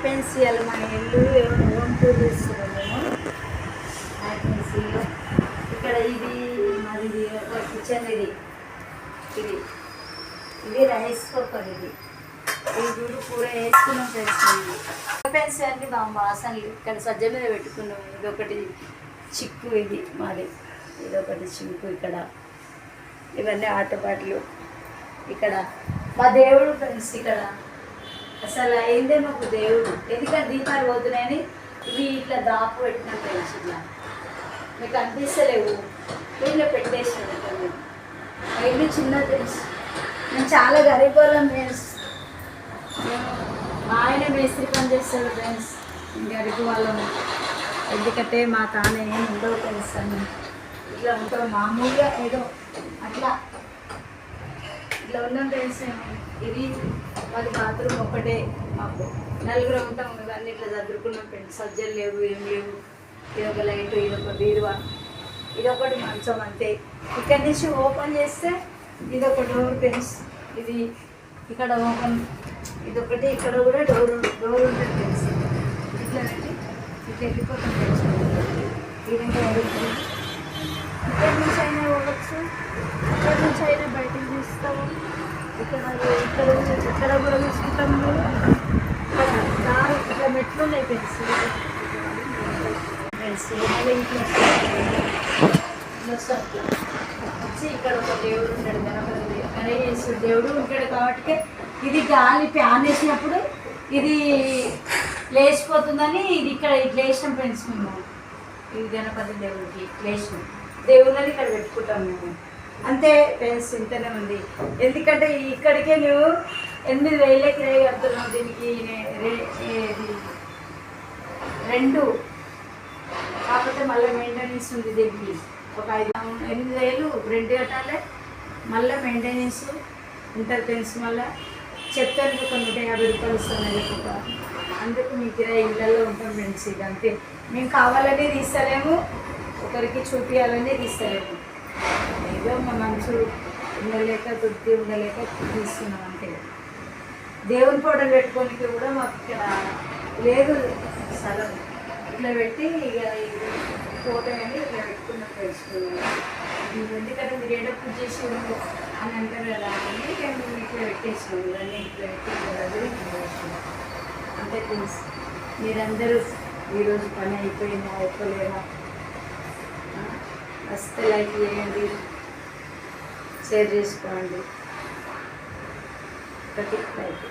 Pencil మన ఇల్లు home tour చేస్తున్నాము. ఇక్కడ ఇది మాది ఒక కిచెన్. ఇది ఇది రైస్ కుక్కర్. ఇది చూడు కూర వేసుకున్నాం ఫ్రెండ్స్. అన్ని మా వాసనలు ఇక్కడ సజ్జ మీద పెట్టుకున్నాం. ఇదొకటి చిక్కు, ఇది మాది. ఇదొకటి చిక్కు. ఇక్కడ ఇవన్నీ ఆటపాటలు. ఇక్కడ మా దేవుడు ఫ్రెండ్స్. ఇక్కడ అసలు అయిందే మాకు దేవుడు. ఎందుకంటే దీపాలు పోతున్నాయని ఇవి ఇట్లా దాపు పెట్టినాం ఫ్రెండ్స్. ఇట్లా మీకు అనిపిస్తలేవు, వీళ్ళు పెట్టేసాను. మా ఇల్లు చిన్న ఫ్రెండ్స్. మేము చాలా గరీబ్ వాళ్ళం ఫ్రెండ్స్. మా ఆయన మేస్త్రి పని చేస్తాడు ఫ్రెండ్స్. గరీబ్ వాళ్ళము. ఎందుకంటే మా తాన ఏం ఉండవు ఫ్రెండ్స్. అని ఇట్లా ఉంటాం మామూలుగా ఏదో అట్లా ఇట్లా ఉన్నాం ఫ్రెండ్స్. ఇది మాది బాత్రూమ్ ఒకటే. మాకు నలుగురు ఉంటాం. ఇవన్నీ ఇట్లా చదువుకున్నాం ఫ్రెండ్స్. సజ్జలు లేవు, ఏం లేవు. ఇది ఒక లైట్, ఇది ఒక బీరువా, ఇది ఒకటి మంచం అంతే. ఇక్కడి నుంచి ఓపెన్ చేస్తే ఇది ఒక డోర్ ఫ్రెండ్స్. ఇది ఇక్కడ ఓపెన్, ఇదొకటి. ఇక్కడ కూడా డోర్ ఉంటుంది ఫ్రెండ్స్. ఇట్లా పెట్టి ఇట్లా వెళ్ళిపోతాం ఫ్రెండ్స్. ఈ విధంగా వెళ్తుంది. ఇక్కడి నుంచి అయినా పోవచ్చు, ఇక్కడి నుంచి అయినా బయటకు తీస్తాము. ఇక్కడ ఇక్కడ ఇక్కడ కూడా చూసుకుంటాము. దారి ఇట్లా మెట్లు ఉన్నాయి ఫ్రెండ్స్. వచ్చి ఇక్కడ ఒక దేవుడు ఉంటాడు, గణపతి గణేశ్వరుడు దేవుడు ఉంటాడు. కాబట్టి ఇది గాలి ఫ్యాన్ వేసినప్పుడు ఇది లేచిపోతుందని ఇది ఇక్కడ ఇట్లా వేసినాం ఫ్రెండ్స్. మేము ఇది గణపతి దేవుడికి లేచినాం. దేవుళ్ళని ఇక్కడ పెట్టుకుంటాం మేము అంతే ఫ్రెండ్స్. ఇంతనే ఉంది. ఎందుకంటే ఇక్కడికే మేము 8,000 కిరాయి కడుతున్నాం. దీనికి 2 కాకపోతే మళ్ళీ మెయింటెనెన్స్ ఉంది. దీనికి ఒక 8,000 రెంట్ కట్టాలి. మళ్ళీ మెయింటెనెన్స్ ఉంటుంది ఫ్రెండ్స్. మళ్ళీ చెప్తానికి ఒక 150 రూపాయలు ఇస్తాను ఒక. అందుకు మీ కిరాయి ఇళ్ళల్లో ఉంటాం ఫ్రెండ్స్. ఇది అంతే. మేము కావాలని తీస్తలేము, ఒకరికి చూపించాలని తీస్తలేము. ఏదో మా మనసు ఉండలేక తృప్తి ఉండలేక తీస్తున్నాం అంతే. దేవుని ఫోటోలు పెట్టుకోనికి కూడా మాకు ఇక్కడ లేదు స్థలం. ఇట్లా పెట్టి ఇక ఇది ఫోటో అని ఇట్లా పెట్టుకున్నాం తెలుసుకున్నాం. ఎందుకంటే మీరు ఏదో పూజ చేసి అని అంటారు కదా అని మేము ఇట్లా పెట్టేసినాం. ఇవన్నీ ఇట్లా పెట్టి అంతే ఫ్రెండ్స్. మీరందరూ ఈరోజు పని అయిపోయిందా అయిపోలేదా వస్తే లైక్ చేయండి, షేర్ చేసుకోండి. ప్రతి లైక్.